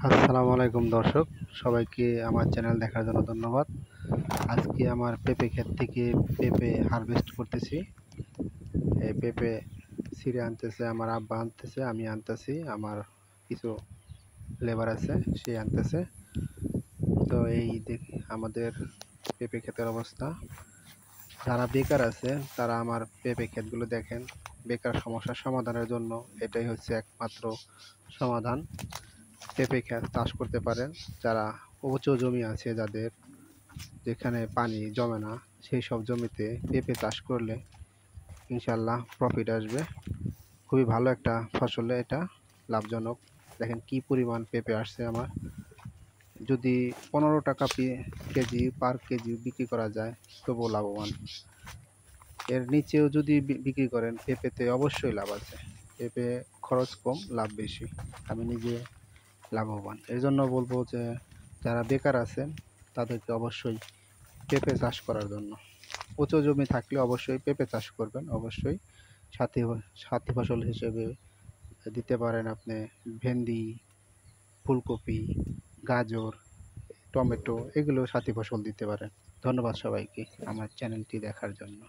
আসসালামু আলাইকুম দর্শক, সবাইকে আমার চ্যানেল দেখার জন্য ধন্যবাদ। আজকে আমার পেঁপে ক্ষেত থেকে পেঁপে হারভেস্ট করতেছি। এই পেঁপে ছিঁড়ে আনতেছে আমার আব্বা, আনতেছে আমি আনতেছি, আমার কিছু লেবার আছে সে আনতেছে। তো এই দেখ আমাদের পেঁপে ক্ষেতের অবস্থা। যারা বেকার আছে তারা আমার পেঁপে ক্ষেতগুলো দেখেন। বেকার সমস্যার সমাধানের জন্য এটাই হচ্ছে একমাত্র সমাধান। পেঁপে ক্ষেত চাষ করতে পারেন। যারা উঁচু জমি আছে, যাদের যেখানে পানি জমে না, সেই সব জমিতে পেঁপে চাষ করলে ইনশাল্লাহ প্রফিট আসবে। খুবই ভালো একটা ফসলে এটা লাভজনক। দেখেন কি পরিমাণ পেঁপে আসছে আমার। যদি 15 টাকা কেজি পার কেজি বিক্রি করা যায় তবুও লাভবান। এর নিচেও যদি বিক্রি করেন পেঁপেতে অবশ্যই লাভ আছে। পেঁপে খরচ কম, লাভ বেশি। আমি নিজে লাভবান। এর জন্য বলবো যে যারা বেকার আছেন তাদেরকে অবশ্যই পেঁপে চাষ করার জন্য। উঁচু জমি থাকলে অবশ্যই পেঁপে চাষ করবেন। অবশ্যই সাথী সাথী ফসল হিসেবে দিতে পারেন আপনি ভেন্ডি, ফুলকপি, গাজর, টমেটো, এগুলো সাথী ফসল দিতে পারেন। ধন্যবাদ সবাইকে আমার চ্যানেলটি দেখার জন্য।